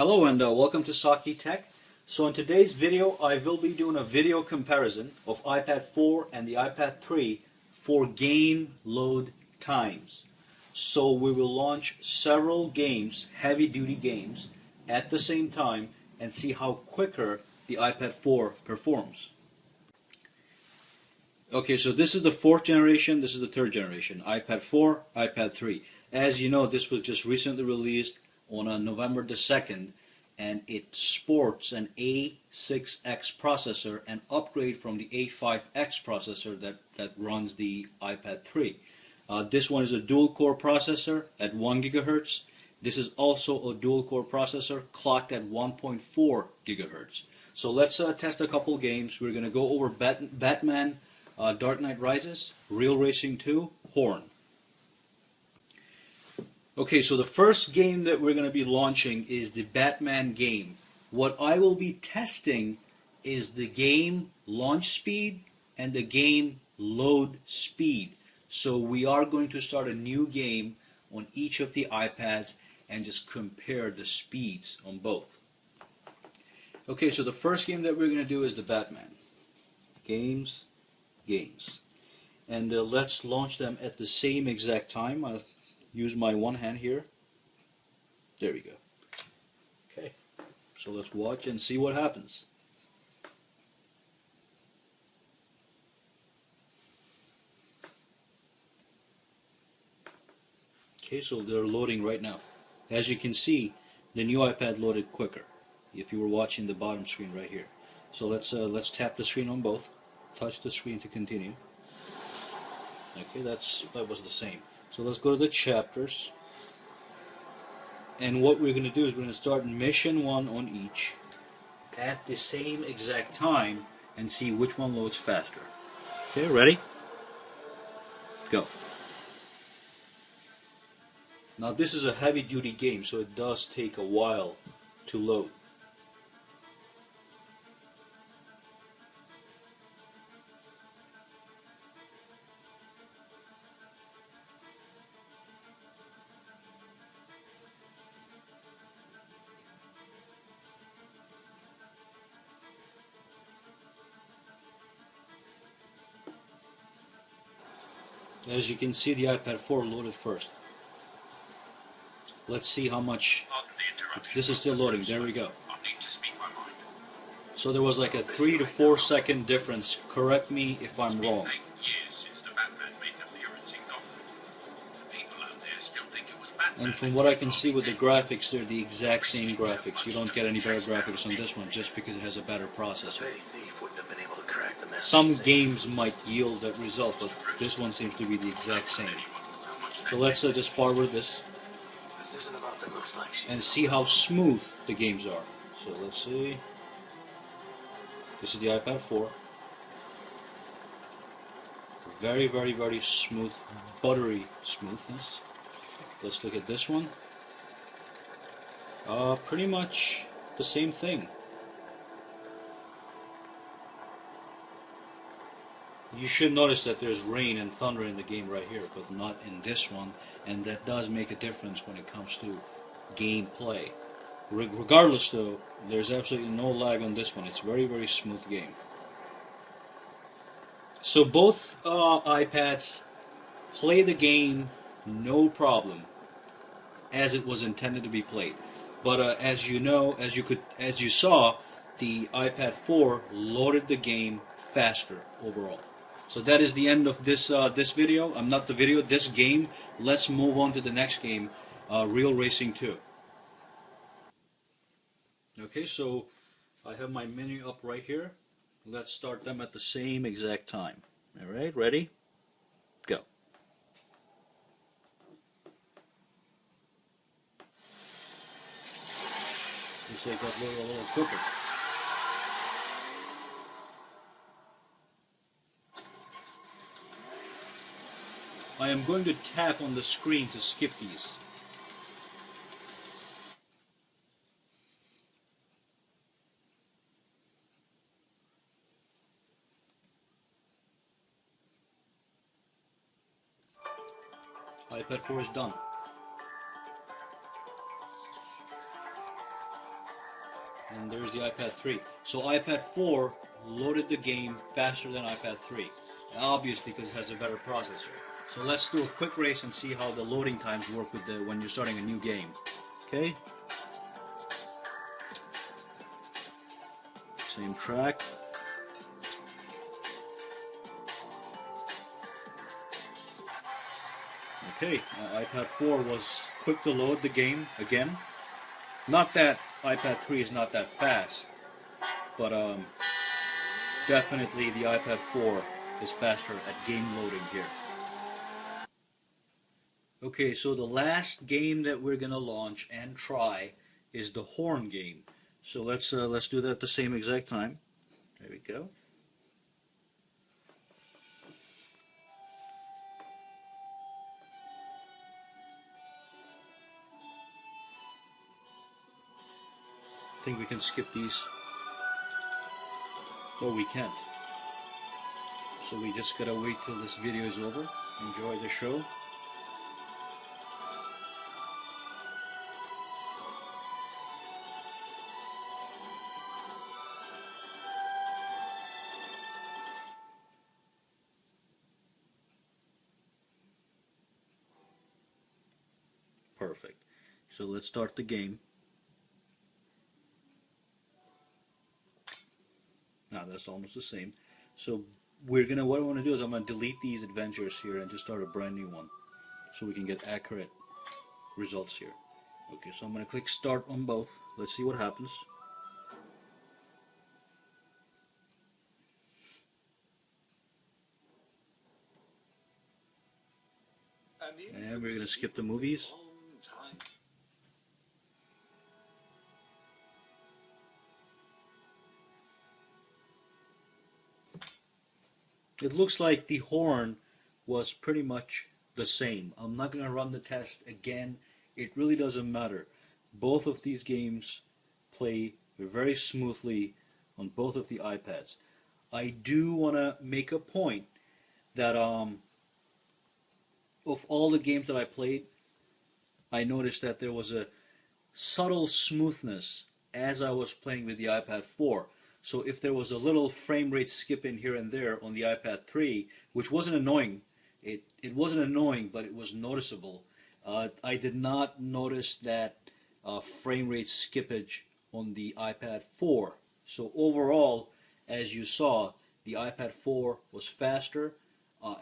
Hello and welcome to Saki Tech. So in today's video I will be doing a video comparison of iPad 4 and the iPad 3 for game load times. So we will launch several games, heavy duty games, at the same time and see how quicker the iPad 4 performs. Okay, so this is the fourth generation, this is the third generation, iPad 4, iPad 3. As you know, this was just recently released on November the 2nd, and it sports an A6X processor, an upgrade from the A5X processor that runs the iPad 3. This one is a dual-core processor at 1 GHz. This is also a dual-core processor clocked at 1.4 GHz. So let's test a couple games. We're going to go over Batman Dark Knight Rises, Real Racing 2, Horn. Okay, so the first game that we're going to be launching is the Batman game. What I will be testing is the game launch speed and the game load speed. So we are going to start a new game on each of the iPads and just compare the speeds on both. Okay, so the first game that we're going to do is the Batman. Games. And let's launch them at the same exact time. I'll use my one hand here. There we go. Okay, so let's watch and see what happens. Okay, so they're loading right now. As you can see, the new iPad loaded quicker if you were watching the bottom screen right here. So let's tap the screen on both. Touch the screen to continue. Okay, that was the same. So let's go to the chapters. And what we're going to do is we're going to start mission 1 on each at the same exact time and see which one loads faster. Okay, ready? Go. Now this is a heavy duty game, so it does take a while to load. As you can see, the iPad 4 loaded first. Let's see how much. This is still loading. There we go. So there was like a 3 to 4 second difference. Correct me if I'm wrong. And from what I can see with the graphics, they're the exact same graphics. You don't get any better graphics on this one just because it has a better processor. Some games might yield that result, but this one seems to be the exact same. So let's just forward this and see how smooth the games are. So let's see. This is the iPad 4. Very, very, very smooth, buttery smoothness. Let's look at this one. Pretty much the same thing. You should notice that there's rain and thunder in the game right here, but not in this one, and that does make a difference when it comes to gameplay. Regardless though, there's absolutely no lag on this one. It's a very, very smooth game. So both iPads play the game no problem as it was intended to be played. But as you know, as you saw, the iPad 4 loaded the game faster overall. So that is the end of this video. Not the video, this game. Let's move on to the next game, Real Racing 2. Okay, so I have my menu up right here. Let's start them at the same exact time. All right, ready? Go. Looks like that a little quicker. I am going to tap on the screen to skip these. iPad 4 is done. and there's the iPad 3. So iPad 4 loaded the game faster than iPad 3, obviously because it has a better processor. So let's do a quick race and see how the loading times work with when you're starting a new game. Okay? Same track. Okay, iPad 4 was quick to load the game again. Not that iPad 3 is not that fast, but definitely the iPad 4 is faster at game loading here. Okay, so the last game that we're gonna launch and try is the horn game. So let's do that at the same exact time. There we go. I think we can skip these. Oh, we can't. So we just gotta wait till this video is over. Enjoy the show. Perfect. So let's start the game. Now that's almost the same. So what I want to do is I'm going to delete these adventures here and just start a brand new one so we can get accurate results here. Okay, so I'm going to click start on both. Let's see what happens. And we're going to skip the movies. It looks like the horn was pretty much the same. I'm not going to run the test again. It really doesn't matter. Both of these games play very smoothly on both of the iPads. I do want to make a point that of all the games that I played, I noticed that there was a subtle smoothness as I was playing with the iPad 4. So if there was a little frame rate skip in here and there on the iPad 3, which wasn't annoying, it wasn't annoying, but it was noticeable. I did not notice that frame rate skippage on the iPad 4. So overall, as you saw, the iPad 4 was faster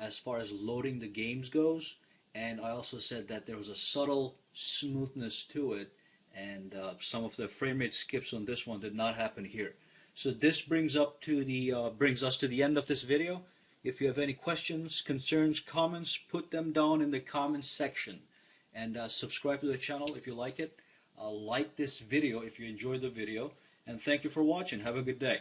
as far as loading the games goes, and I also said that there was a subtle smoothness to it, and some of the frame rate skips on this one did not happen here. So this brings us to the end of this video. If you have any questions, concerns, comments, put them down in the comments section, and subscribe to the channel if you like it. Like this video if you enjoyed the video, and thank you for watching. Have a good day.